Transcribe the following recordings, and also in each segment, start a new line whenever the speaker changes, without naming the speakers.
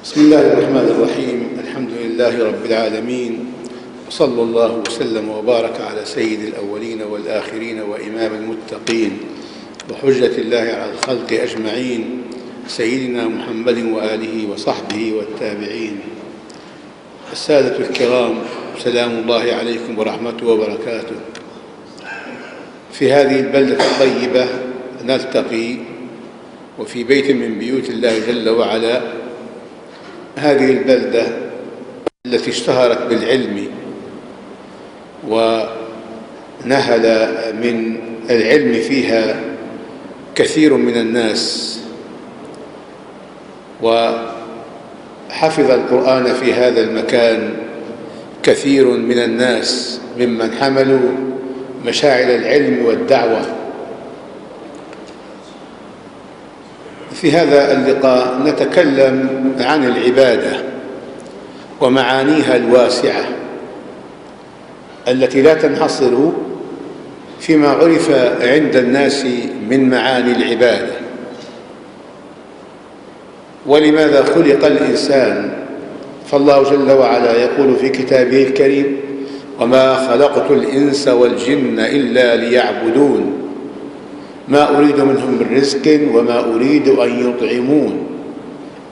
بسم الله الرحمن الرحيم. الحمد لله رب العالمين، وصلى الله وسلم وبارك على سيد الأولين والآخرين وإمام المتقين وحجة الله على الخلق أجمعين، سيدنا محمد وآله وصحبه والتابعين. السادة الكرام، سلام الله عليكم ورحمته وبركاته. في هذه البلدة الطيبة نلتقي، وفي بيت من بيوت الله جل وعلا. هذه البلدة التي اشتهرت بالعلم ونهل من العلم فيها كثير من الناس، وحفظ القرآن في هذا المكان كثير من الناس ممن حملوا مشاعل العلم والدعوة. في هذا اللقاء نتكلم عن العبادة ومعانيها الواسعة التي لا تنحصر فيما عرف عند الناس من معاني العبادة. ولماذا خلق الإنسان؟ فالله جل وعلا يقول في كتابه الكريم: وما خلقت الإنس والجن إلا ليعبدون ما أريد منهم من رزق وما أريد أن يطعمون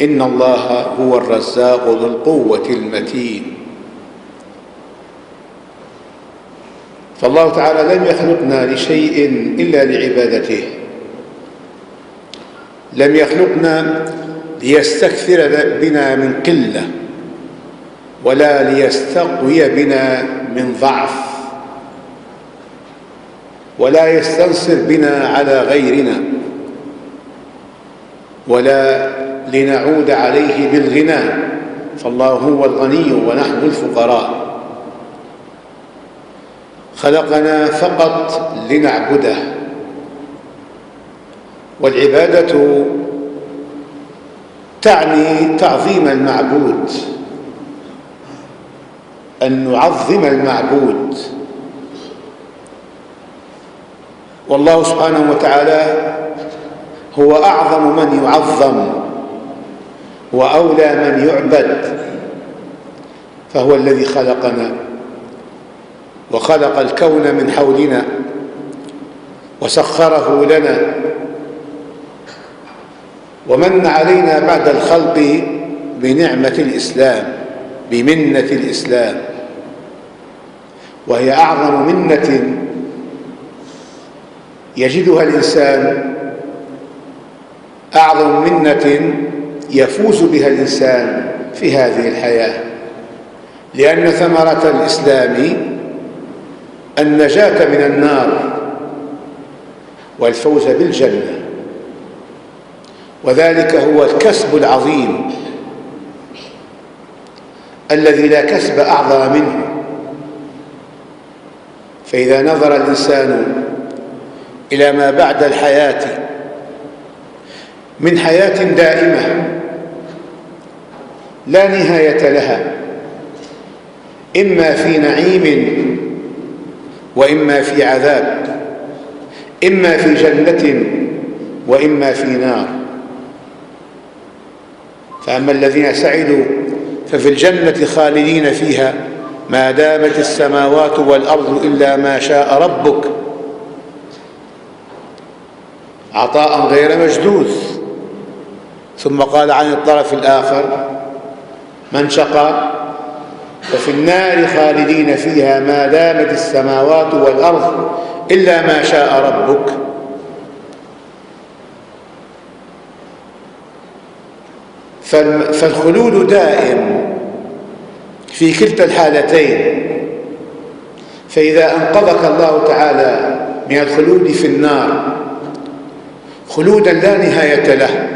إن الله هو الرزاق ذو القوة المتين. فالله تعالى لم يخلقنا لشيء إلا لعبادته، لم يخلقنا ليستكثر بنا من قلة ولا ليستقوي بنا من ضعف ولا يستنصر بنا على غيرنا ولا لنعود عليه بالغنى، فالله هو الغني ونحن الفقراء. خلقنا فقط لنعبده. والعبادة تعني تعظيم المعبود، أن نعظم المعبود. والله سبحانه وتعالى هو أعظم من يعظم وأولى من يعبد، فهو الذي خلقنا وخلق الكون من حولنا وسخره لنا، ومن علينا بعد الخلق بنعمة الإسلام، بمنة الإسلام، وهي أعظم منة يجدها الإنسان، أعظم منة يفوز بها الإنسان في هذه الحياة، لأن ثمرة الإسلام النجاة من النار والفوز بالجنة، وذلك هو الكسب العظيم الذي لا كسب أعظم منه. فإذا نظر الإنسان إلى ما بعد الحياة من حياة دائمة لا نهاية لها، إما في نعيم وإما في عذاب، إما في جنة وإما في نار. فأما الذين سعدوا ففي الجنة خالدين فيها ما دامت السماوات والأرض إلا ما شاء ربك عطاء غير مجدوذ. ثم قال عن الطرف الآخر: من شقى ففي النار خالدين فيها ما دامت السماوات والأرض إلا ما شاء ربك. فالخلود دائم في كلتا الحالتين. فإذا أنقذك الله تعالى من الخلود في النار خلودا لا نهاية له،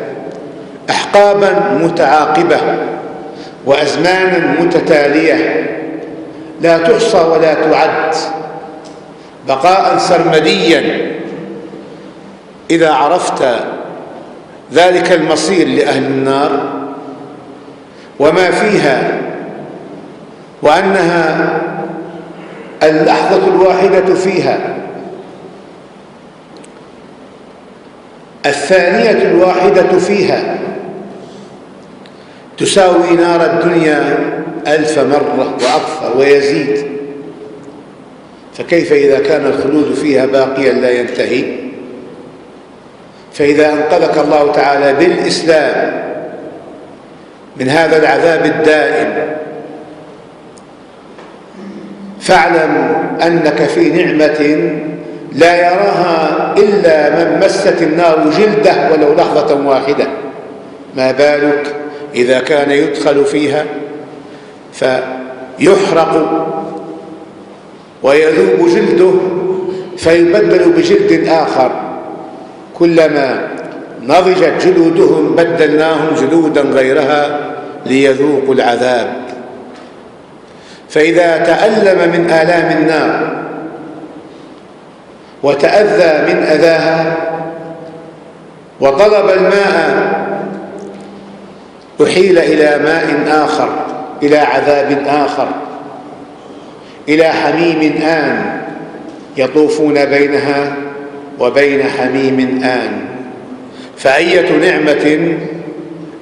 أحقابا متعاقبة وأزمانا متتالية لا تحصى ولا تعد، بقاء سرمديا، إذا عرفت ذلك المصير لأهل النار وما فيها، وأنها اللحظة الواحدة فيها الثانية الواحدة فيها تساوي نار الدنيا 1000 مرة وأكثر ويزيد، فكيف إذا كان الخلود فيها باقيا لا ينتهي؟ فإذا أنقذك الله تعالى بالإسلام من هذا العذاب الدائم فاعلم أنك في نعمة لا يراها إلا من مست النار جلده ولو لحظة واحدة، ما بالك إذا كان يدخل فيها فيحرق ويذوب جلده فيبدل بجلد آخر، كلما نضجت جلودهم بدلناهم جلودا غيرها ليذوقوا العذاب. فإذا تألم من آلام النار وتأذى من أذاها وطلب الماء أحيل إلى ماء آخر، إلى عذاب آخر، إلى حميم آن يطوفون بينها وبين حميم آن. فأية نعمة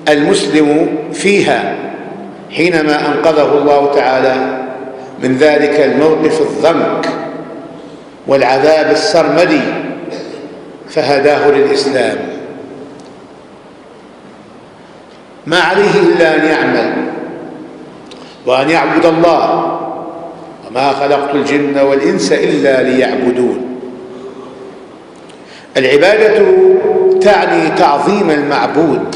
المسلم فيها حينما أنقذه الله تعالى من ذلك الموقف الضنك والعذاب السرمدي فهداه للإسلام. ما عليه إلا أن يعمل وأن يعبد الله، وما خلقت الجن والإنس إلا ليعبدون. العبادة تعني تعظيم المعبود،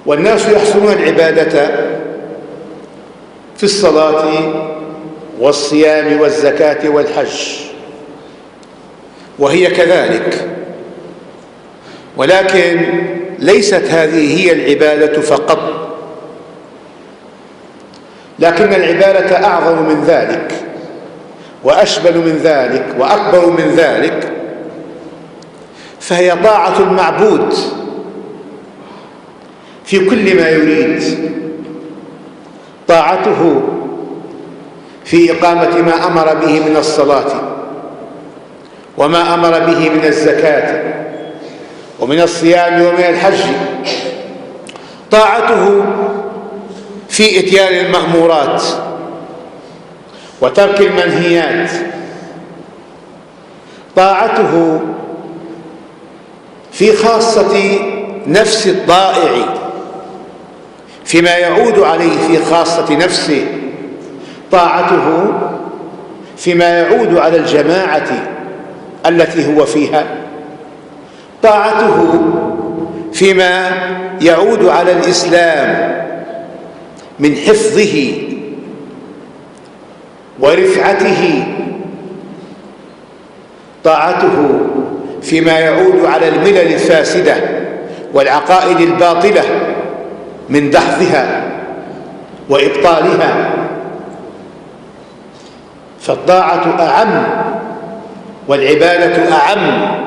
والناس يحصلون العبادة في الصلاة والصيام والزكاة والحج، وهي كذلك، ولكن ليست هذه هي العبادة فقط، لكن العبادة أعظم من ذلك وأشمل من ذلك وأكبر من ذلك، فهي طاعة المعبود في كل ما يريد، طاعته في إقامة ما أمر به من الصلاة وما أمر به من الزكاة ومن الصيام ومن الحج، طاعته في إتيان المأمورات وترك المنهيات، طاعته في خاصة نفس الطائع فيما يعود عليه في خاصة نفسه، طاعته فيما يعود على الجماعة التي هو فيها، طاعته فيما يعود على الإسلام من حفظه ورفعته، طاعته فيما يعود على الملل الفاسدة والعقائد الباطلة من دحضها وإبطالها. فالطاعة أعم والعبادة أعم،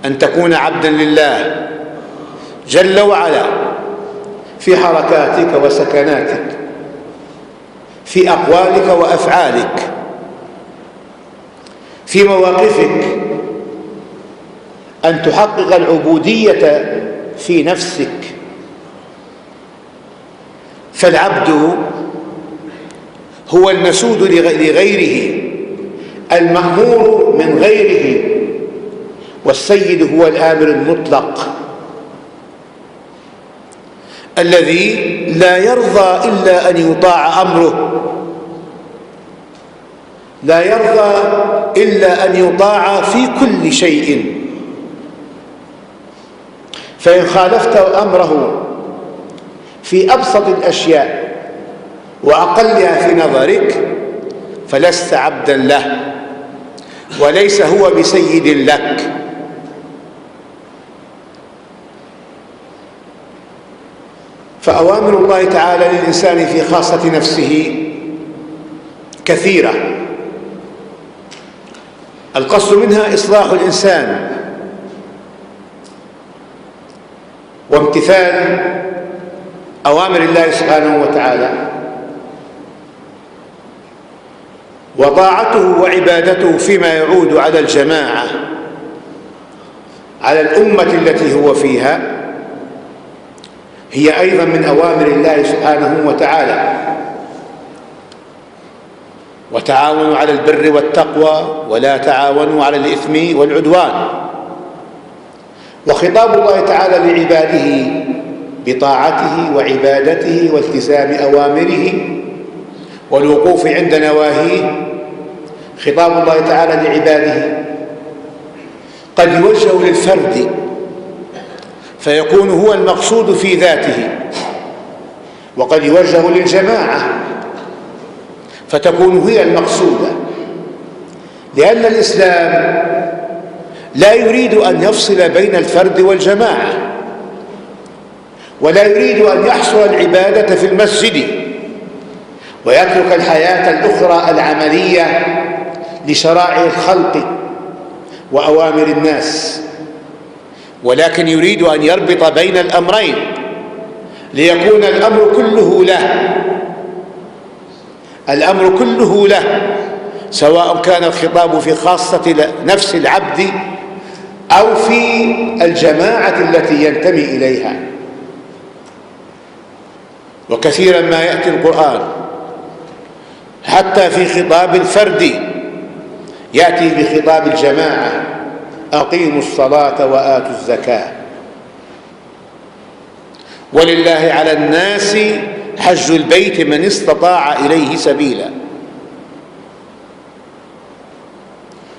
أن تكون عبدا لله جل وعلا في حركاتك وسكناتك، في أقوالك وأفعالك، في مواقفك، أن تحقق العبودية في نفسك. فالعبد هو المسود لغيره، المأمور من غيره، والسيد هو الآمر المطلق الذي لا يرضى إلا أن يطاع أمره، لا يرضى إلا أن يطاع في كل شيء. فإن خالفت أمره في أبسط الأشياء وأقلها في نظرك فلست عبدا له، وليس هو بسيد لك. فأوامر الله تعالى للإنسان في خاصة نفسه كثيرة، القصد منها إصلاح الإنسان وامتثال أوامر الله سبحانه وتعالى، وطاعته وعبادته فيما يعود على الجماعة على الأمة التي هو فيها هي أيضا من أوامر الله سبحانه وتعالى. وتعاونوا على البر والتقوى ولا تعاونوا على الإثم والعدوان. وخطاب الله تعالى لعباده بطاعته وعبادته والتزام أوامره والوقوف عند نواهيه، خطاب الله تعالى لعباده قد يوجه للفرد فيكون هو المقصود في ذاته، وقد يوجه للجماعة فتكون هي المقصودة، لأن الإسلام لا يريد أن يفصل بين الفرد والجماعة، ولا يريد أن يحصر العبادة في المسجد ويترك الحياة الأخرى العملية لشرائع الخلق وأوامر الناس، ولكن يريد أن يربط بين الأمرين ليكون الأمر كله له، الأمر كله له، سواء كان الخطاب في خاصة نفس العبد أو في الجماعة التي ينتمي إليها. وكثيرا ما يأتي القرآن حتى في خطاب الفرد يأتي بخطاب الجماعة: أقيموا الصلاة وآتوا الزكاة ولله على الناس حج البيت من استطاع إليه سبيلا.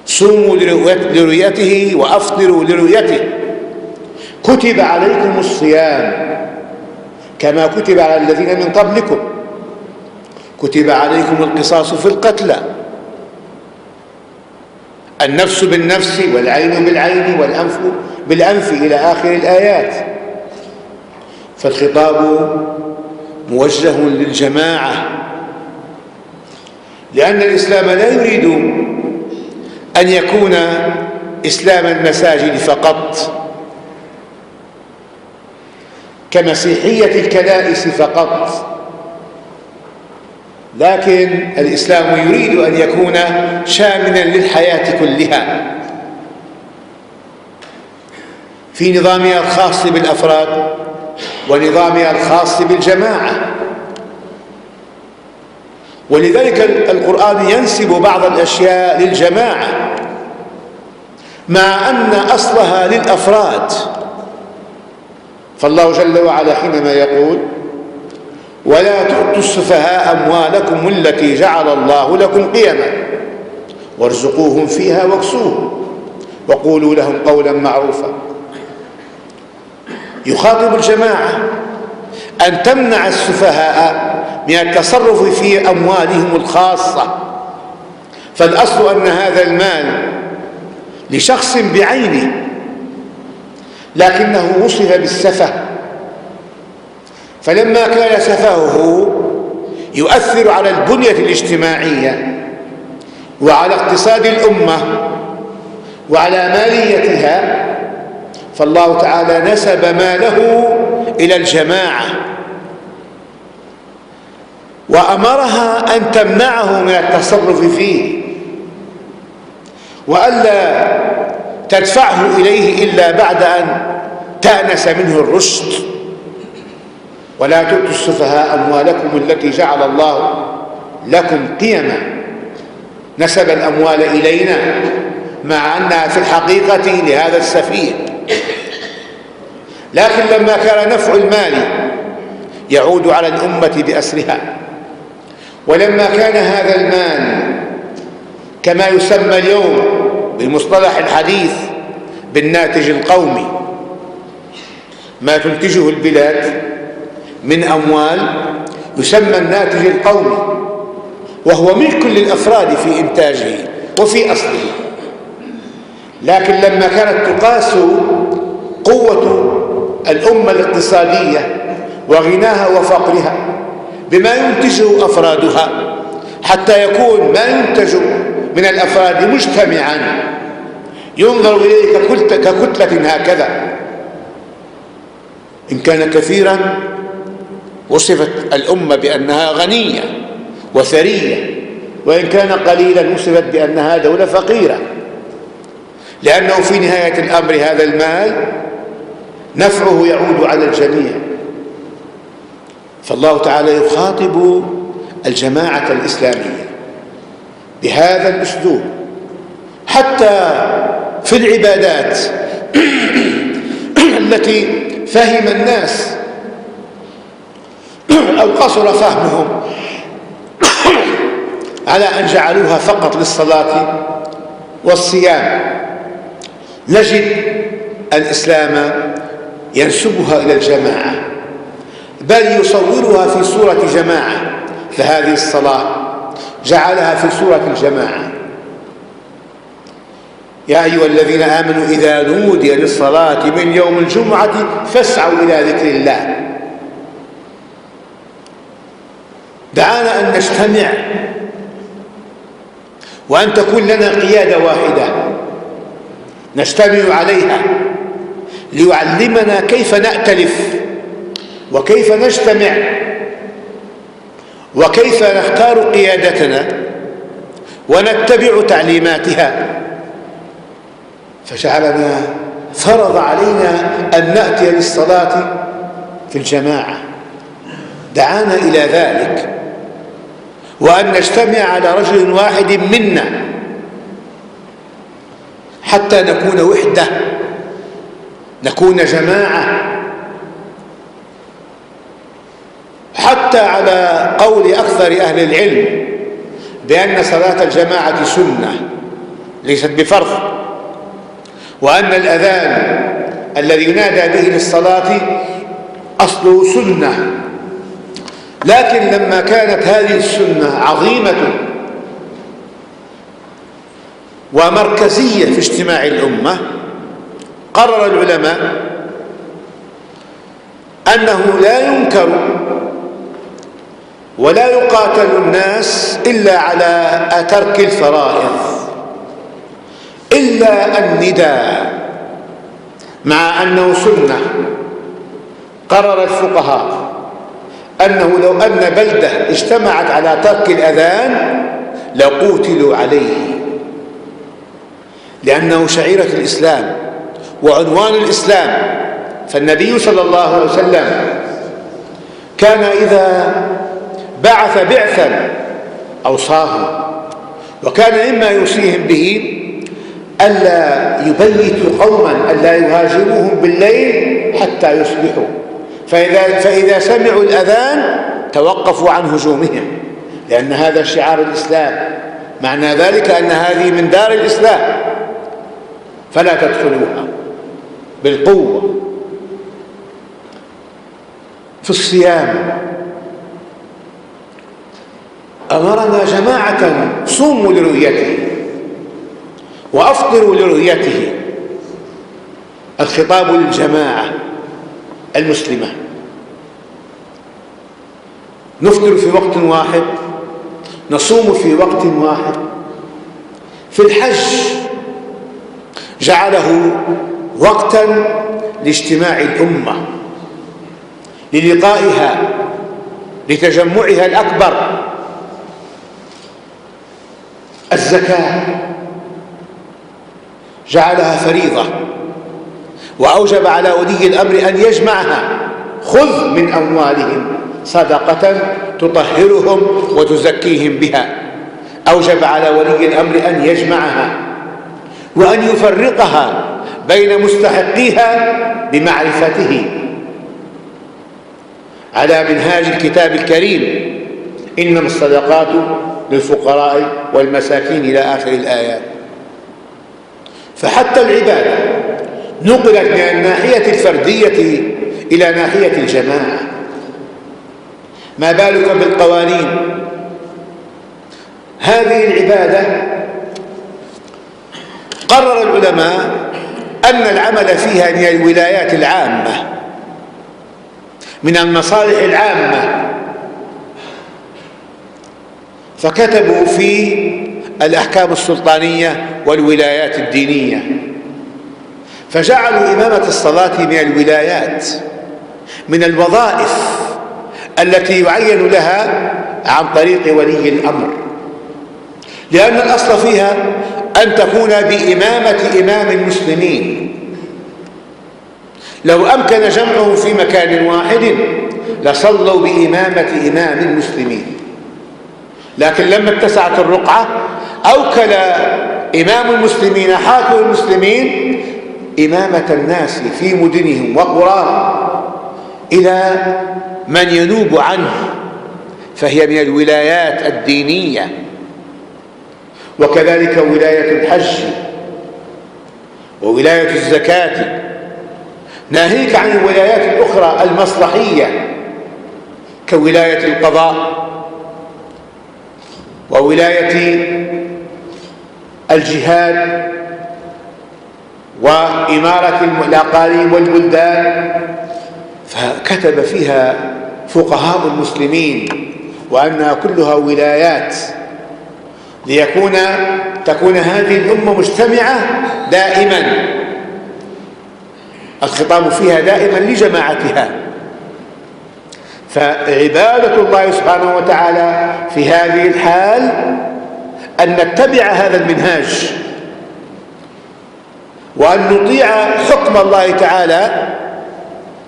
صوموا لرؤيته وأفطروا لرؤيته، كتب عليكم الصيام كما كتب على الذين من قبلكم، كتب عليكم القصاص في القتلى، النفس بالنفس والعين بالعين والأنف بالأنف إلى آخر الآيات. فالخطاب موجه للجماعة، لأن الإسلام لا يريد أن يكون إسلام المساجد فقط كمسيحية الكنائس فقط، لكن الإسلام يريد أن يكون شاملا للحياة كلها في نظامها الخاص بالأفراد ونظامها الخاص بالجماعة. ولذلك القرآن ينسب بعض الأشياء للجماعة مع أن أصلها للأفراد. فالله جل وعلا حينما يقول: ولا تؤتوا السفهاء أموالكم التي جعل الله لكم قيما وارزقوهم فيها واكسوهم وقولوا لهم قولا معروفا، يخاطب الجماعة أن تمنع السفهاء من التصرف في أموالهم الخاصة. فالأصل أن هذا المال لشخص بعينه، لكنه وصف بالسفه، فلما كان سفهه يؤثر على البنية الاجتماعية وعلى اقتصاد الأمة وعلى ماليتها، فالله تعالى نسب ماله إلى الجماعة وأمرها أن تمنعه من التصرف فيه وألا تدفعه إليه إلا بعد أن تأنس منه الرشد. ولا تؤتوا السفهاء أموالكم التي جعل الله لكم قيما، نسب الأموال إلينا مع أنها في الحقيقة لهذا السفيه، لكن لما كان نفع المال يعود على الأمة بأسرها، ولما كان هذا المال كما يسمى اليوم بالمصطلح الحديث بالناتج القومي، ما تنتجه البلاد من أموال يسمى الناتج القومي، وهو ملك للأفراد في إنتاجه وفي أصله. لكن لما كانت تقاس قوة الأمة الاقتصادية وغناها وفقرها بما ينتجه أفرادها، حتى يكون ما ينتج من الأفراد مجتمعا ينظر إليه ككتلة هكذا، إن كان كثيرا وصفت الأمة بأنها غنية وثرية، وإن كان قليلا وصفت بأنها دولة فقيرة. لأنه في نهاية الأمر هذا المال نفعه يعود على الجميع. فالله تعالى يخاطب الجماعة الإسلامية بهذا الأسلوب حتى في العبادات التي فهم الناس أو قصر فهمهم على أن جعلوها فقط للصلاة والصيام، نجد الإسلام ينسبها إلى الجماعة، بل يصورها في صورة جماعة. فهذه الصلاة جعلها في صورة الجماعة: يا أيها الذين آمنوا إذا نودي للصلاة من يوم الجمعة فاسعوا إلى ذكر الله. دعانا أن نجتمع وأن تكون لنا قيادة واحدة نجتمع عليها ليعلمنا كيف نأتلف وكيف نجتمع وكيف نختار قيادتنا ونتبع تعليماتها. فجعلنا فرض علينا أن نأتي للصلاة في الجماعة، دعانا إلى ذلك، وأن نجتمع على رجل واحد منا حتى نكون وحدة، نكون جماعة. حتى على قول أكثر أهل العلم بأن صلاة الجماعة سنة ليست بفرض، وأن الأذان الذي ينادى به للصلاة أصله سنة، لكن لما كانت هذه السنة عظيمة ومركزية في اجتماع الأمة، قرر العلماء أنه لا ينكر ولا يقاتل الناس إلا على ترك الفرائض إلا النداء، مع أنه سنة. قرر الفقهاء أنه لو أن بلدة اجتمعت على ترك الأذان لقوتلوا عليه، لأنه شعيرة الإسلام وعنوان الإسلام. فالنبي صلى الله عليه وسلم كان إذا بعث بعثا أوصاهم، وكان مما يوصيهم به ألا يبيتوا قوما، ألا يهاجموهم بالليل حتى يصبحوا، فإذا سمعوا الأذان توقفوا عن هجومهم، لأن هذا شعار الإسلام. معنى ذلك أن هذه من دار الإسلام فلا تدخلوها بالقوة. في الصيام أمرنا جماعة: صوموا لرؤيته وأفطروا لرؤيته. الخطاب للجماعة المسلمة. نفطر في وقت واحد، نصوم في وقت واحد. في الحج جعله وقتا لاجتماع الأمة، للقائها، لتجمعها الأكبر. الزكاة جعلها فريضة، وأوجب على ولي الأمر أن يجمعها: خذ من أموالهم صدقة تطهرهم وتزكيهم بها. أوجب على ولي الأمر أن يجمعها وأن يفرقها بين مستحقيها بمعرفته على منهاج الكتاب الكريم: إنما الصدقات للفقراء والمساكين إلى آخر الآيات. فحتى العبادة نقلت من الناحية الفردية إلى ناحية الجماعة. ما بالك بالقوانين؟ هذه العبادة قرر العلماء أن العمل فيها من الولايات العامة، من المصالح العامة، فكتبوا في الأحكام السلطانية والولايات الدينية، فجعلوا إمامة الصلاة من الولايات، من الوظائف التي يعين لها عن طريق ولي الأمر،
لأن الأصل فيها أن تكون بإمامة إمام المسلمين. لو أمكن جمعهم في مكان واحد لصلوا بإمامة إمام المسلمين، لكن لما اتسعت الرقعة أوكل إمام المسلمين حاكم المسلمين إمامة الناس في مدنهم وقراهم إلى من ينوب عنه، فهي من الولايات الدينية. وكذلك ولاية الحج وولاية الزكاة، ناهيك عن الولايات الأخرى المصلحية كولاية القضاء وولاية الجهاد وإمارة الأقاليم والبلدان، فكتب فيها فقهاء المسلمين وأنها كلها ولايات تكون هذه الأمة مجتمعة دائما، الخطاب فيها دائما لجماعتها. فعبادة الله سبحانه وتعالى في هذه الحال أن نتبع هذا المنهاج وأن نطيع حكم الله تعالى،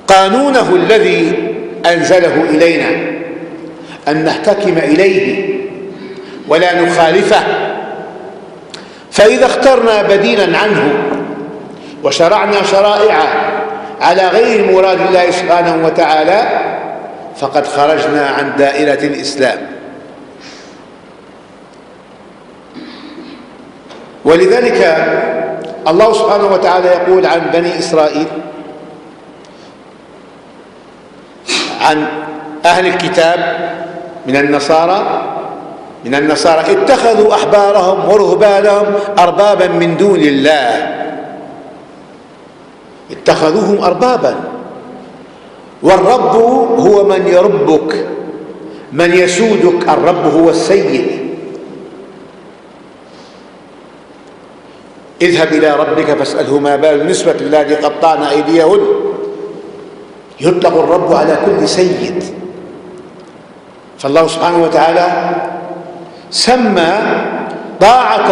قانونه الذي أنزله إلينا، أن نحتكم إليه ولا نخالفه. فإذا اخترنا بديلا عنه وشرعنا شرائع على غير مراد الله سبحانه وتعالى فقد خرجنا عن دائرة الإسلام. ولذلك الله سبحانه وتعالى يقول عن بني إسرائيل، عن أهل الكتاب من النصارى اتخذوا أحبارهم ورهبانهم أربابا من دون الله، اتخذوهم أربابا، والرب هو من يربك من يسودك، الرب هو السيد. اذهب إلى ربك فاسأله ما بال النسوة اللاتي قطعن أيديهن. يطلق الرب على كل سيد. فالله سبحانه وتعالى سمى طاعة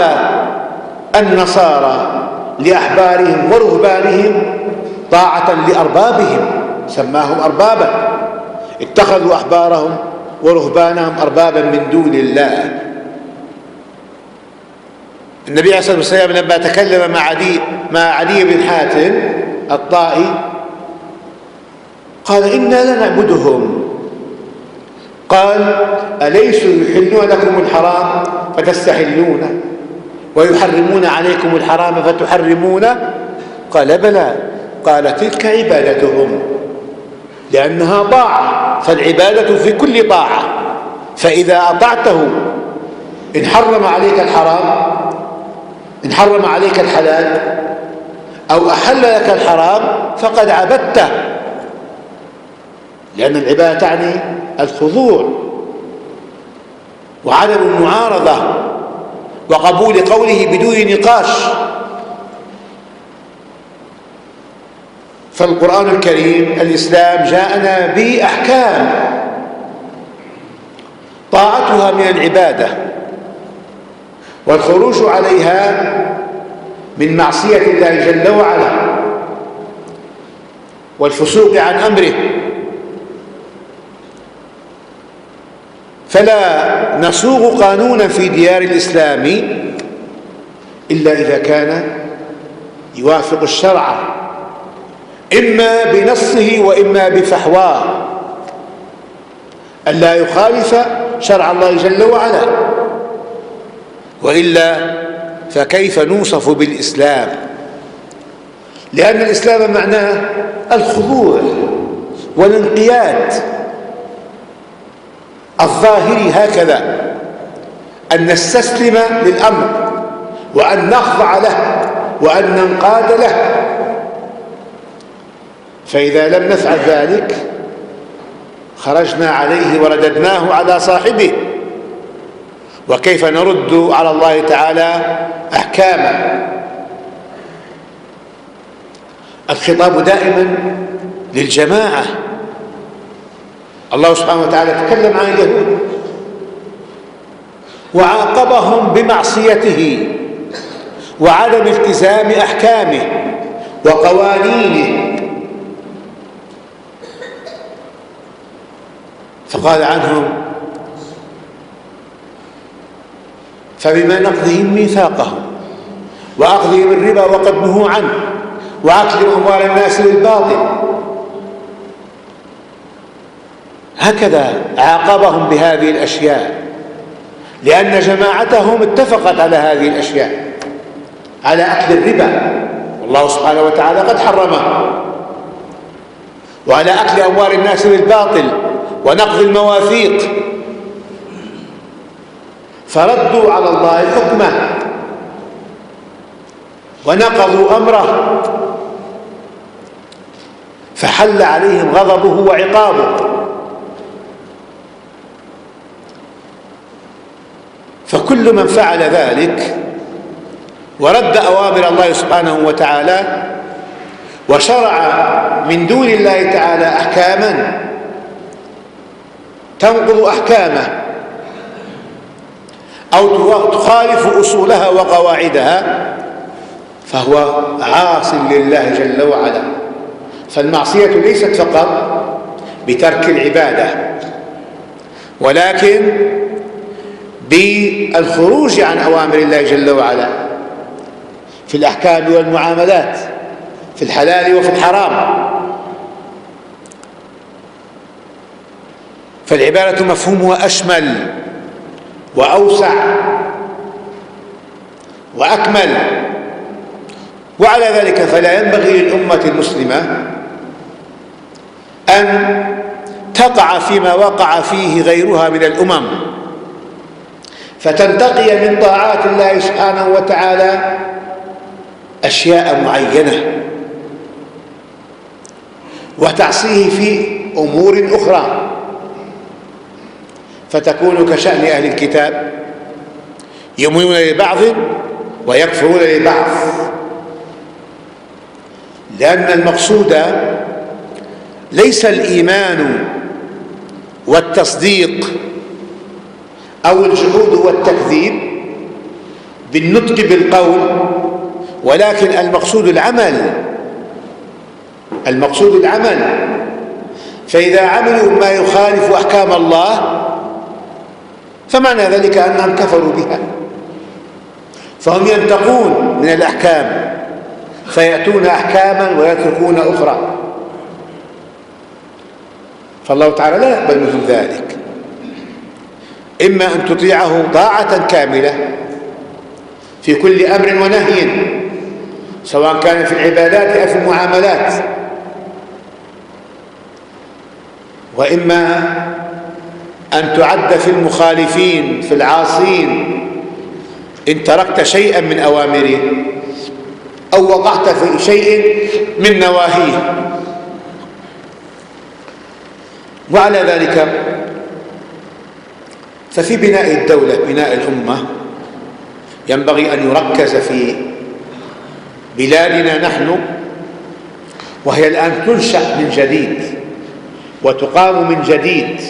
النصارى لأحبارهم ورهبانهم طاعة لأربابهم، سماهم أربابا، اتخذوا أحبارهم ورهبانهم أربابا من دون الله. النبي عليه الصلاة والسلام لما تكلم مع علي بن حاتم الطائي قال: إنا لنعبدهم. قال: أليسوا يحلون لكم الحرام فتستحلونه ويحرمون عليكم الحرام فتحرمونه؟ قال: بلى. قال: تلك عبادتهم، لأنها طاعة، فالعبادة في كل طاعة، فإذا أطعته إن حرم عليك الحرام، إن حرم عليك الحلال أو أحل لك الحرام فقد عبدته، لأن العبادة تعني الخضوع وعدم المعارضة وقبول قوله بدون نقاش. فالقرآن الكريم الإسلام جاءنا بأحكام طاعتها من العبادة، والخروج عليها من معصية الله جل وعلا والفسوق عن أمره. فلا نصوغ قانونا في ديار الإسلام إلا إذا كان يوافق الشرع، إما بنصه وإما بفحواه، ألا يخالف شرع الله جل وعلا، وإلا فكيف نوصف بالإسلام؟ لأن الإسلام معناه الخضوع والانقياد الظاهري، هكذا أن نستسلم للأمر وأن نخضع له وأن ننقاد له. فإذا لم نفعل ذلك خرجنا عليه ورددناه على صاحبه. وكيف نرد على الله تعالى أحكامه؟ الخطاب دائما للجماعة. الله سبحانه وتعالى تكلم عن اليهود، وعاقبهم بمعصيته وعدم التزام أحكامه وقوانينه، فقال عنهم: فبما نقضهم ميثاقهم وأخذهم الربا وقد نهوا عنه وأكلهم أموال الناس بالباطل. هكذا عاقبهم بهذه الأشياء، لأن جماعتهم اتفقت على هذه الأشياء، على أكل الربا والله سبحانه وتعالى قد حرمه، وعلى أكل أموال الناس بالباطل ونقض المواثيق، فردوا على الله حكمه ونقضوا أمره، فحل عليهم غضبه وعقابه. فكل من فعل ذلك ورد أوامر الله سبحانه وتعالى وشرع من دون الله تعالى أحكاما تنقض أحكامه أو تخالف أصولها وقواعدها، فهو عاص لله جل وعلا. فالمعصية ليست فقط بترك العبادة، ولكن بالخروج عن أوامر الله جل وعلا في الأحكام والمعاملات، في الحلال وفي الحرام. فالعبادة مفهومها أشمل وأوسع وأكمل، وعلى ذلك فلا ينبغي للأمة المسلمة أن تقع فيما وقع فيه غيرها من الأمم، فتنتقي من طاعات الله سبحانه وتعالى أشياء معينة وتعصيه في أمور أخرى، فتكون كشأن أهل الكتاب يؤمنون لبعض ويكفرون لبعض، لأن المقصود ليس الإيمان والتصديق أو الجحود والتكذيب بالنطق بالقول، ولكن المقصود العمل. المقصود العمل. فإذا عملوا ما يخالف أحكام الله فمعنى ذلك أنهم كفروا بها، فهم ينتقون من الأحكام فيأتون أحكاما ويتركون أخرى، فالله تعالى لا يقبل منهم ذلك. إما أن تطيعه طاعة كاملة في كل أمر ونهي، سواء كان في العبادات أو في المعاملات، وإما أن تعد في المخالفين في العاصين إن تركت شيئا من أوامره أو وقعت في شيء من نواهيه. وعلى ذلك ففي بناء الدولة، بناء الأمة، ينبغي أن يركز في بلادنا نحن، وهي الآن تنشأ من جديد وتقام من جديد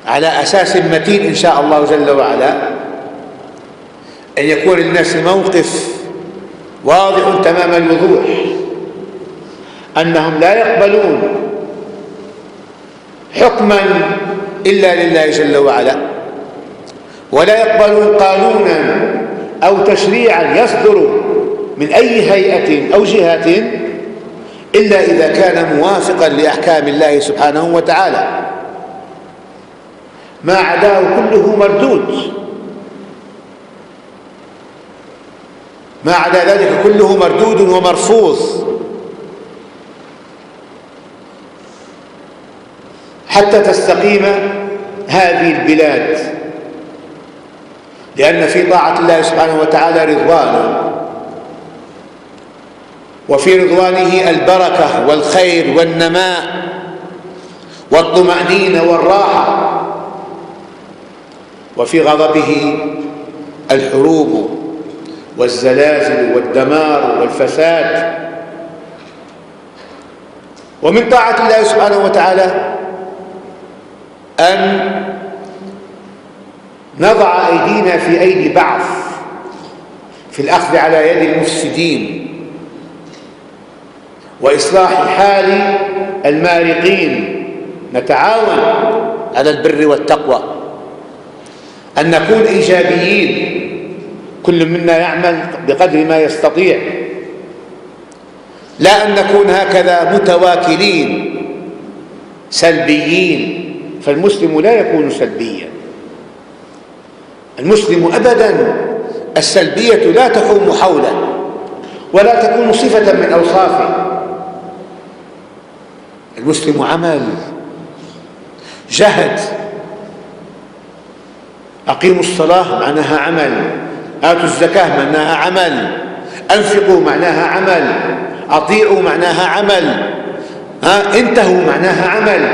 على أساس متين إن شاء الله جل وعلا، أن يكون للناس موقف واضح تمام الوضوح أنهم لا يقبلون حكما إلا لله جل وعلا، ولا يقبلون قانونا أو تشريعا يصدر من أي هيئة أو جهة إلا إذا كان موافقا لأحكام الله سبحانه وتعالى، ما عداه كله مردود، ما عدا ذلك كله مردود ومرفوض، حتى تستقيم هذه البلاد، لأن في طاعة الله سبحانه وتعالى رضوانه، وفي رضوانه البركة والخير والنماء والطمأنينة والراحة، وفي غضبه الحروب والزلازل والدمار والفساد. ومن طاعة الله سبحانه وتعالى أن نضع أيدينا في أيدي بعض في الأخذ على يد المفسدين وإصلاح حال المارقين، نتعاون على البر والتقوى، أن نكون إيجابيين، كل منا يعمل بقدر ما يستطيع، لا أن نكون هكذا متواكلين سلبيين. فالمسلم لا يكون سلبيا، المسلم أبدا السلبية لا تحوم حوله ولا تكون صفة من أوصافه. المسلم عمل، جهد. أقيموا الصلاة معناها عمل، آتوا الزكاة معناها عمل، أنفقوا معناها عمل، أطيعوا معناها عمل، انتهوا معناها عمل،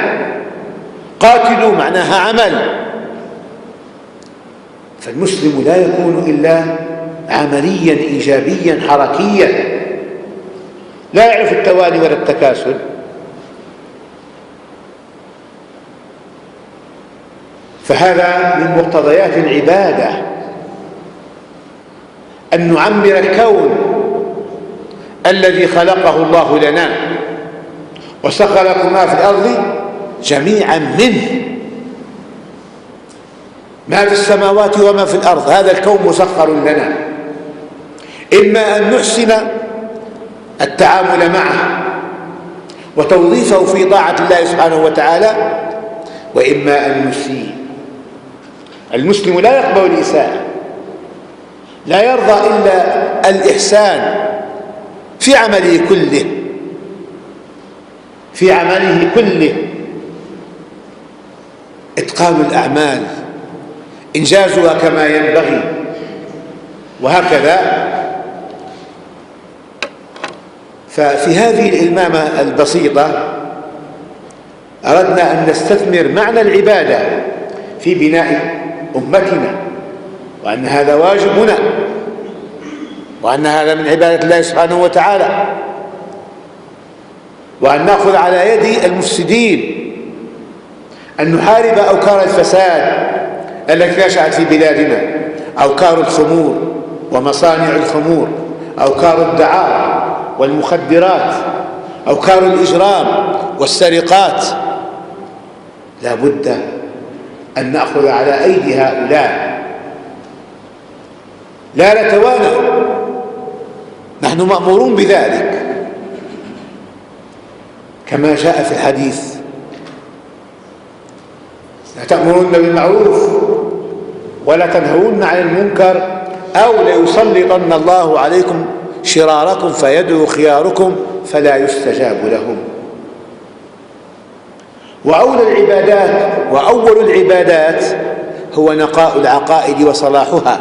قاتلوا معناها عمل. فالمسلم لا يكون إلا عمليا إيجابيا حركيا، لا يعرف التواني ولا التكاسل. فهذا من مقتضيات العبادة، أن نعمر الكون الذي خلقه الله لنا وسخر لكم ما في الأرض جميعا منه، ما في السماوات وما في الأرض، هذا الكون مسخر لنا، إما أن نحسن التعامل معه وتوظيفه في طاعة الله سبحانه وتعالى، وإما أن نسيء. المسلم لا يقبل الإساءة، لا يرضى إلا الإحسان في عمله كله، في عمله كله، إتقان الأعمال، إنجازها كما ينبغي، وهكذا. ففي هذه الإلمامة البسيطة أردنا أن نستثمر معنى العبادة في بناء أمتنا، وأن هذا واجبنا، وأن هذا من عبادة الله سبحانه وتعالى، وأن نأخذ على يد المفسدين، أن نحارب أوكار الفساد التي نشأت في بلادنا، أوكار الخمور ومصانع الخمور، أوكار الدعارة والمخدرات، أوكار الإجرام والسرقات. لا بد أن نأخذ على أيدي هؤلاء، لا نتوانى، نحن مأمورون بذلك كما جاء في الحديث: لا تأمرون بالمعروف ولا تنهون عن المنكر أو ليسلطن الله عليكم شراركم فيدعو خياركم فلا يستجاب لهم. وأول العبادات هو نقاء العقائد وصلاحها،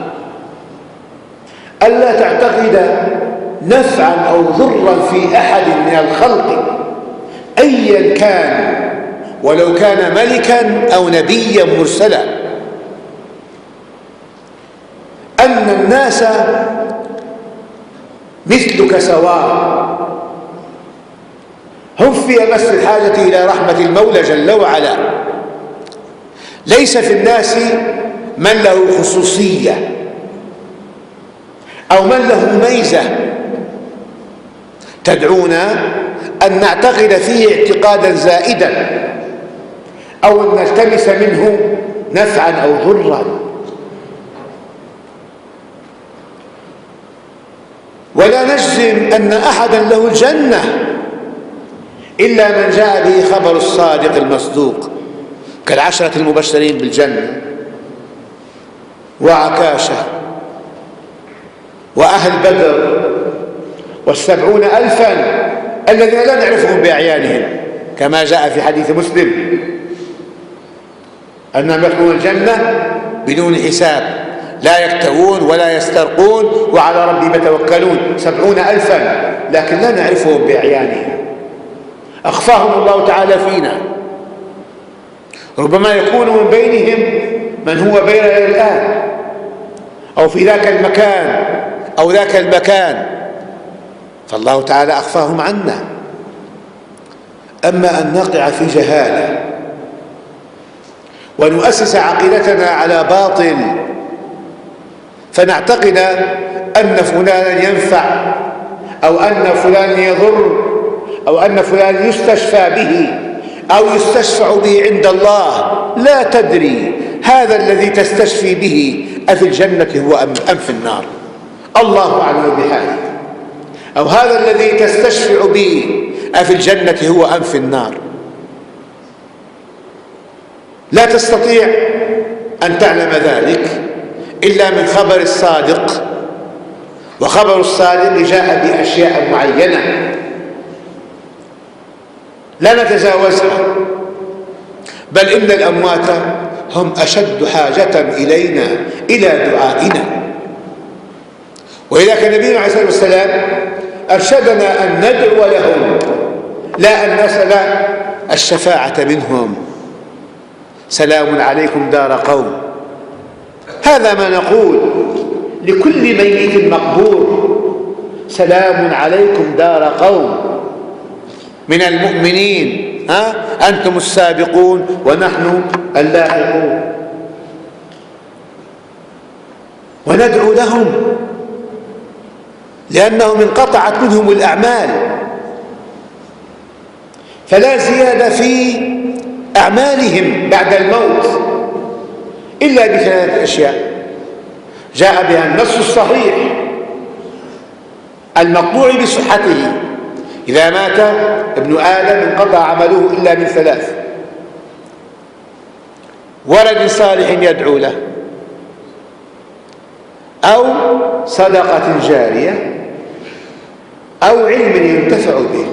ألا تعتقد نفعا أو ضرا في أحد من الخلق أيا كان، ولو كان ملكا أو نبيا مرسلا، أن الناس مثلك سواء، هم في أمس الحاجة إلى رحمة المولى جل وعلا. ليس في الناس من له خصوصية أو من له ميزة تدعونا أن نعتقد فيه اعتقادا زائدا أو أن نلتمس منه نفعا أو ضرا. ولا نجزم أن أحدا له الجنة إلا من جاء به خبر الصادق المصدوق، كالعشرة المبشرين بالجنة وعكاشة وأهل بدر وال70,000 الذين لا نعرفهم بأعيانهم، كما جاء في حديث مسلم أنهم يدخلون الجنة بدون حساب، لا يكتوون ولا يسترقون وعلى ربهم يتوكلون، 70,000 لكن لا نعرفهم بأعيانهم، أخفاهم الله تعالى فينا. ربما يكون من بينهم من هو بيننا الآن أو في ذاك المكان أو ذاك المكان، فالله تعالى أخفاهم عنا. أما أن نقع في جهالة ونؤسس عقيدتنا على باطل، فنعتقد أن فلانا ينفع أو أن فلان يضر أو أن فلان يستشفى به أو يستشفع به عند الله. لا تدري هذا الذي تستشفي به أفي الجنة هو أم في النار، الله أعلم بحاله. أو هذا الذي تستشفع به أفي الجنة هو أم في النار. لا تستطيع أن تعلم ذلك إلا من خبر الصادق، وخبر الصادق جاء بأشياء معينة لا نتجاوزها، بل إن الأموات هم أشد حاجة إلينا إلى دعائنا. ولذلك النبي عليه الصلاة والسلام أرشدنا أن ندعو لهم لا أن نسأل الشفاعة منهم. سلام عليكم دار قوم، هذا ما نقول لكل ميت مقبور، سلام عليكم دار قوم من المؤمنين، أنتم السابقون ونحن اللاحقون. وندعو لهم لأنهم انقطعت منهم الأعمال، فلا زيادة في أعمالهم بعد الموت إلا بثلاثة أشياء جاء بها النص الصحيح المقطوع بصحته: إذا مات ابن آدم انقطع عمله إلا من ثلاث: ولد صالح يدعو له، أو صدقة جارية، أو علم ينتفع به.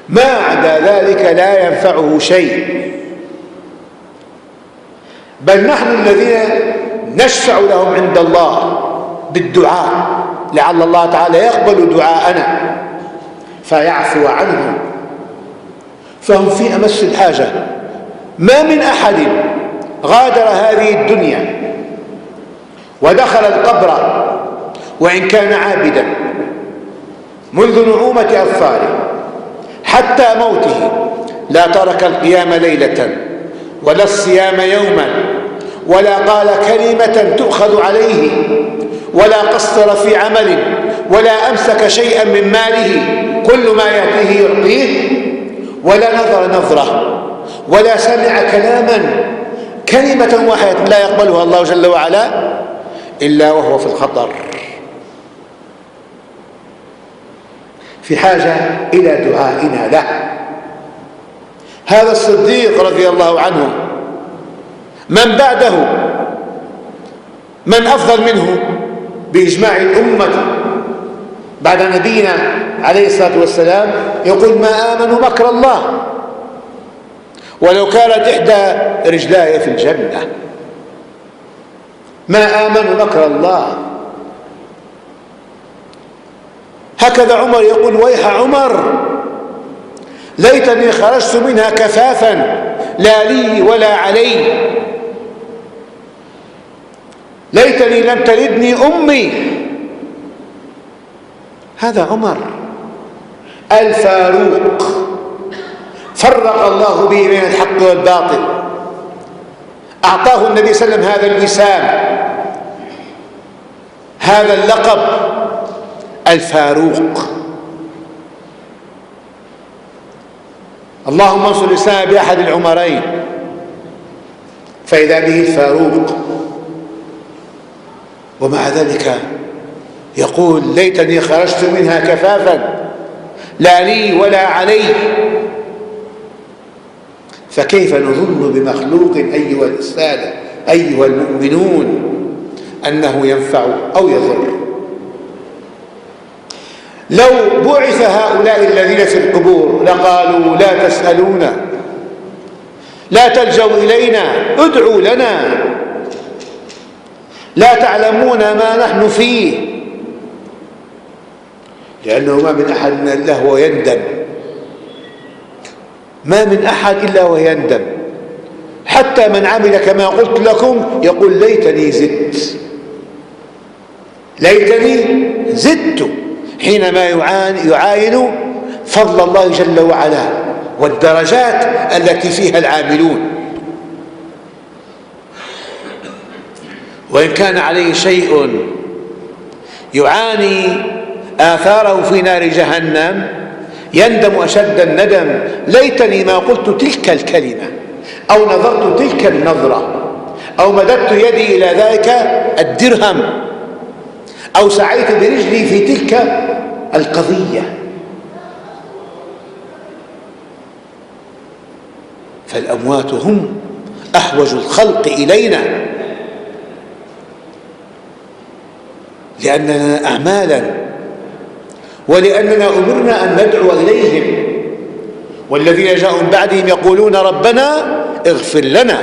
ما عدا ذلك لا ينفعه شيء، بل نحن الذين نشفع لهم عند الله بالدعاء لعل الله تعالى يقبل دعاءنا فيعفو عنهم، فهم في أمس الحاجة. ما من أحد غادر هذه الدنيا ودخل القبر وإن كان عابدا منذ نعومة أظفاره حتى موته لا ترك القيام ليلة ولا الصيام يوما ولا قال كلمة تؤخذ عليه ولا قصر في عمل ولا أمسك شيئا من ماله، كل ما يأتيه يعطيه، ولا نظر نظرة ولا سمع كلاما، كلمة واحدة لا يقبلها الله جل وعلا إلا وهو في الخطر، في حاجة إلى دعائنا له. هذا الصديق رضي الله عنه من بعده من أفضل منه بإجماع الأمة بعد نبينا عليه الصلاة والسلام؟ يقول: ما آمنوا مكر الله ولو كانت إحدى رجلاي في الجنة. ما آمنوا مكر الله. هكذا عمر يقول: ويح عمر، ليتني خرجت منها كفافا لا لي ولا علي، ليتني لم تلدني أمي. هذا عمر الفاروق، فرق الله به بين الحق والباطل، أعطاه النبي صلى الله عليه وسلم هذا الوسام، هذا اللقب الفاروق. اللهم انصر الإسلام بأحد العمرين، فإذا به الفاروق. ومع ذلك يقول: ليتني خرجت منها كفافا لا لي ولا علي. فكيف نظن بمخلوق أيها السادة أيها المؤمنون أنه ينفع أو يضر؟ لو بعث هؤلاء الذين في القبور لقالوا: لا تسألونا، لا تلجوا إلينا، ادعوا لنا، لا تعلمون ما نحن فيه. لأنه ما من أحد إلا هو يندم، ما من أحد إلا ويندم. حتى من عمل كما قلت لكم يقول: ليتني زدت، ليتني زدت، حينما يعاين فضل الله جل وعلا والدرجات التي فيها العاملون. وإن كان عليه شيء يعاني آثاره في نار جهنم يندم أشد الندم: ليتني ما قلت تلك الكلمة، أو نظرت تلك النظرة، أو مددت يدي إلى ذلك الدرهم، أو سعيت برجلي في تلك القضية. فالأموات هم أحوج الخلق إلينا، لأننا أعمالا، ولأننا أمرنا أن ندعو إليهم. والذين جاءوا من بعدهم يقولون ربنا اغفر لنا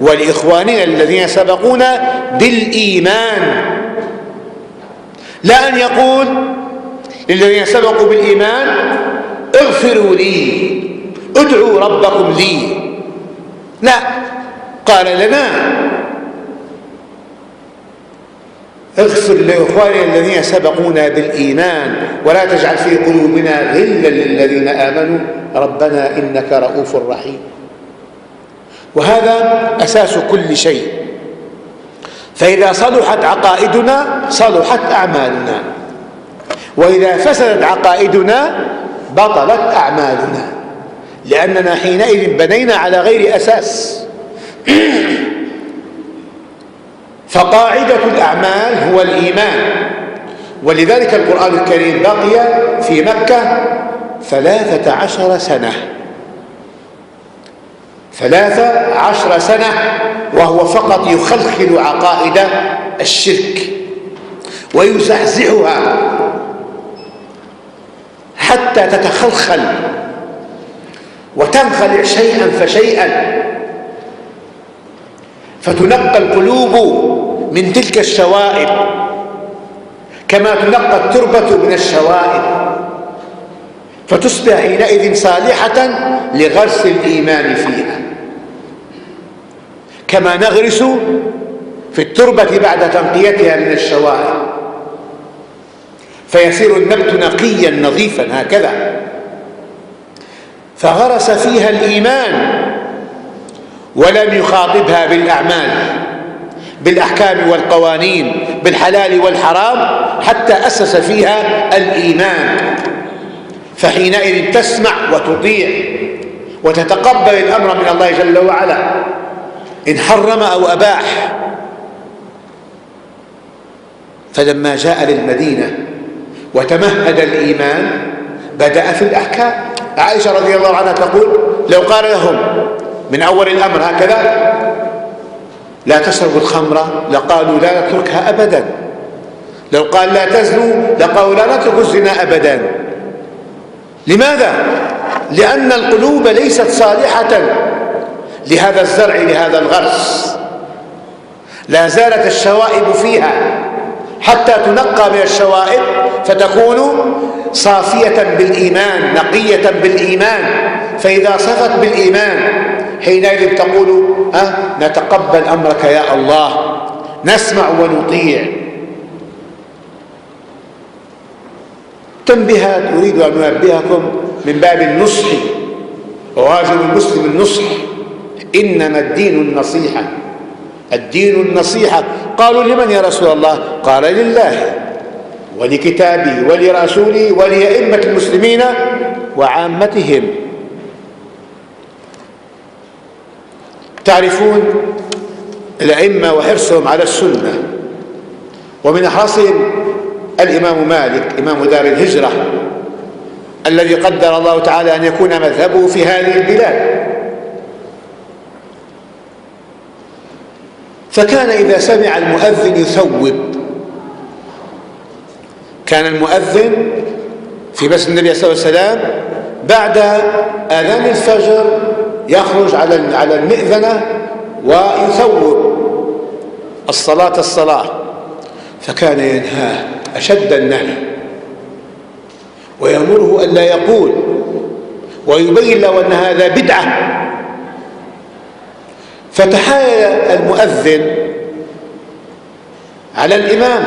ولإخواننا الذين سبقونا بالإيمان. لا أن يقول للذين سبقوا بالإيمان اغفروا لي، ادعوا ربكم لي، لا، قال لنا اغفر لإخواننا الذين سبقونا بالإيمان ولا تجعل في قلوبنا غلا للذين آمنوا ربنا إنك رؤوف رحيم. وهذا أساس كل شيء. فإذا صلحت عقائدنا صلحت أعمالنا، وإذا فسدت عقائدنا بطلت أعمالنا، لأننا حينئذ بنينا على غير أساس. فقاعدة الأعمال هو الإيمان. ولذلك القرآن الكريم بقي في مكة 13 سنة، 13 سنة، وهو فقط يخلخل عقائد الشرك ويزحزحها حتى تتخلخل وتنخلع شيئا فشيئا، فتنقى القلوب من تلك الشوائب كما تنقى التربة من الشوائب، فتصبح حينئذ صالحة لغرس الإيمان فيها، كما نغرس في التربة بعد تنقيتها من الشوائب، فيصير النبت نقيا نظيفا هكذا. فغرس فيها الإيمان ولم يخاطبها بالأعمال، بالأحكام والقوانين، بالحلال والحرام، حتى أسس فيها الإيمان. فحينئذ تسمع وتطيع وتتقبل الأمر من الله جل وعلا إن حرم أو أباح. فلما جاء للمدينة وتمهد الإيمان بدأ في الأحكام. عائشة رضي الله عنها تقول: لو قال لهم من أول الأمر هكذا لا تشربوا الخمر لقالوا لا نتركها أبدا، لو قال لا تزنوا لقالوا لا نترك الزنا أبدا. لماذا؟ لأن القلوب ليست صالحة لهذا الزرع، لهذا الغرس، لا زالت الشوائب فيها حتى تنقى من الشوائب فتكون صافية بالإيمان، نقية بالإيمان. فإذا صفت بالإيمان حينئذ تقول: نتقبل أمرك يا الله، نسمع ونطيع. تنبيهات أريد أن أنبهكم من باب النصح، وواجب المسلم النصح. إنما الدين النصيحة، الدين النصيحة. قالوا: لمن يا رسول الله؟ قال: لله ولكتابه ولرسوله ولأئمة المسلمين وعامتهم. تعرفون الأئمة وحرصهم على السنة، ومن أحرصهم الإمام مالك إمام دار الهجرة الذي قدر الله تعالى أن يكون مذهبه في هذه البلاد. فكان إذا سمع المؤذن يثوب. كان المؤذن في مسجد النبي صلى الله عليه وسلم بعد آذان الفجر يخرج على المئذنة ويثوب الصلاة. فكان ينهاه أشد النهي ويأمره ألا يقول، ويبين له أن هذا بدعة. فتحايل المؤذن على الإمام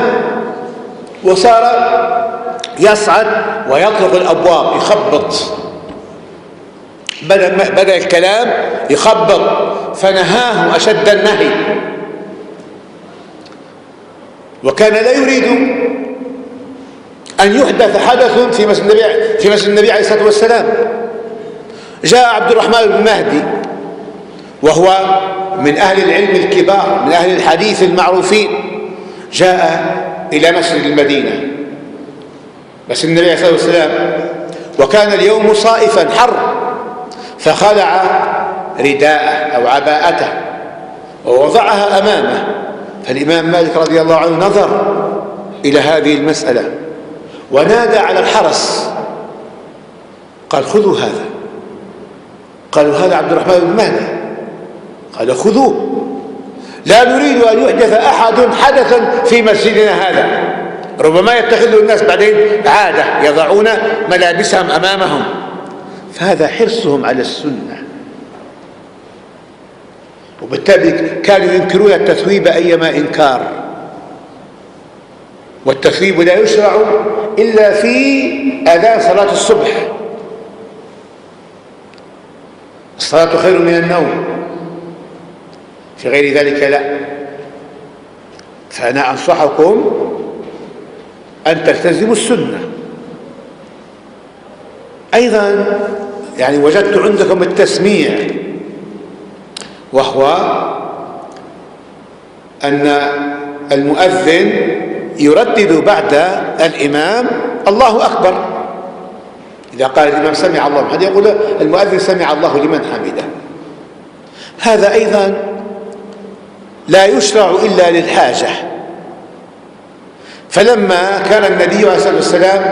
وصار يصعد ويطرق الأبواب، يخبط، بدأ الكلام يخبط. فنهاه أشد النهي وكان لا يريد أن يحدث حدث في مسجد النبي عليه الصلاة والسلام. جاء عبد الرحمن بن مهدي وهو من أهل العلم الكبار، من أهل الحديث المعروفين، جاء إلى مسجد المدينة، مسجد النبي عليه الصلاة والسلام، وكان اليوم صائفا حر، فخلع رداءه أو عباءته ووضعها أمامه. فالإمام مالك رضي الله عنه نظر إلى هذه المسألة ونادى على الحرس، قال خذوا هذا. قالوا هذا عبد الرحمن بن مهدي. قال خذوه، لا نريد أن يحدث أحد حدثا في مسجدنا هذا، ربما يتخذه الناس بعدين عادة يضعون ملابسهم أمامهم. فهذا حرصهم على السنة، وبالتالي كانوا ينكرون التثويب أيما إنكار، والتثويب لا يشرع إلا في أذان صلاة الصبح. الصلاة خير من النوم، في غير ذلك لا. فأنا أنصحكم أن تلتزموا السنة. أيضا يعني وجدت عندكم التسميع، وهو أن المؤذن يردد بعد الإمام الله أكبر. إذا قال الإمام سمع الله لمن حمده يقول المؤذن سمع الله لمن حمده. هذا أيضا لا يشرع إلا للحاجة. فلما كان النبي عليه الصلاة والسلام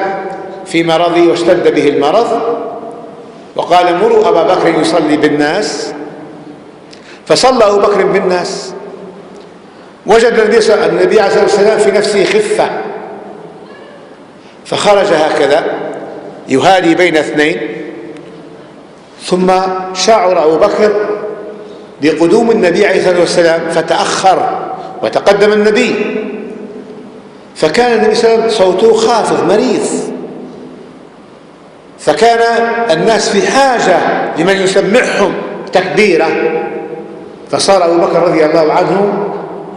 في مرضه واشتد به المرض وقال مروا أبا بكر يصلي بالناس، فصلى أبو بكر بالناس، وجد النبي عليه الصلاة والسلام في نفسه خفة، فخرج هكذا يهادي بين اثنين، ثم شعر أبو بكر بقدوم النبي عليه الصلاة والسلام فتأخر وتقدم النبي، فكان النبي صلى الله عليه وسلم صوته خافض مريض، فكان الناس في حاجة لمن يسمعهم تكبيرة، فصار أبو بكر رضي الله عنه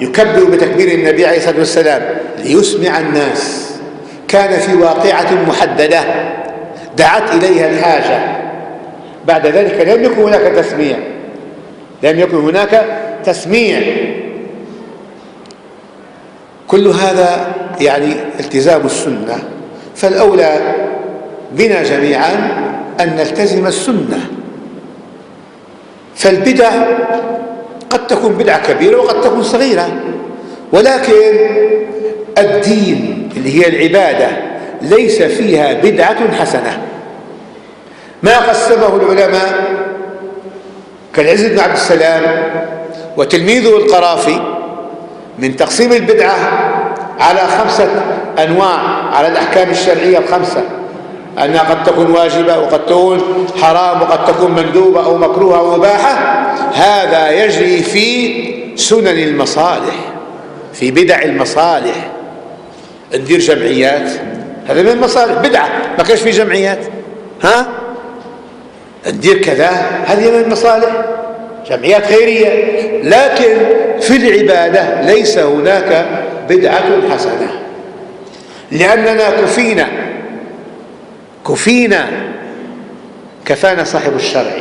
يكبر بتكبير النبي عليه الصلاة والسلام ليسمع الناس. كان في واقعة محددة دعت إليها الحاجة، بعد ذلك لم يكن هناك تسميع، لم يكن هناك تسميع. كل هذا يعني التزام السنة. فالأولى بنا جميعا أن نلتزم السنة. فالبدع قد تكون بدعة كبيرة وقد تكون صغيرة، ولكن الدين اللي هي العبادة ليس فيها بدعة حسنة. ما قسمه العلماء كالعز بن عبد السلام وتلميذه القرافي من تقسيم البدعة على 5 أنواع، على الأحكام الشرعية ال5، أنها قد تكون واجبة وقد تكون حرام وقد تكون مندوبة أو مكروهة أو مباحة. هذا يجري في سنن المصالح، في بدع المصالح. ندير جمعيات، هذا من المصالح، بدعة ما كانش في جمعيات. ندير كذا، هذه من المصالح، جمعيات خيرية. لكن في العبادة ليس هناك بدعة حسنة، لأننا كفينا كفانا صاحب الشرع.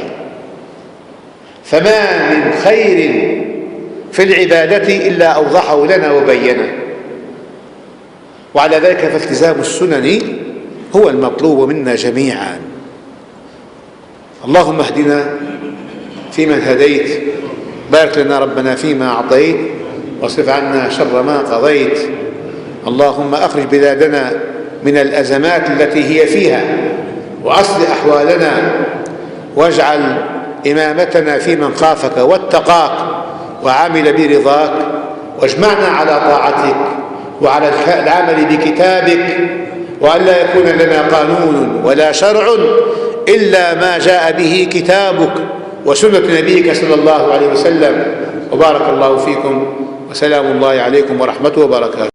فما من خير في العبادة إلا أوضحه لنا وبينه. وعلى ذلك فالتزام السنن هو المطلوب منا جميعا. اللهم اهدنا فيمن هديت، بارك لنا ربنا فيما أعطيت، واصرف عنا شر ما قضيت. اللهم أخرج بلادنا من الأزمات التي هي فيها، وأصلح أحوالنا، واجعل إمامتنا في من خافك واتقاك وعمل برضاك، واجمعنا على طاعتك وعلى العمل بكتابك، وأن لا يكون لنا قانون ولا شرع إلا ما جاء به كتابك وسنة نبيك صلى الله عليه وسلم. وبارك الله فيكم، وسلام الله عليكم ورحمته وبركاته.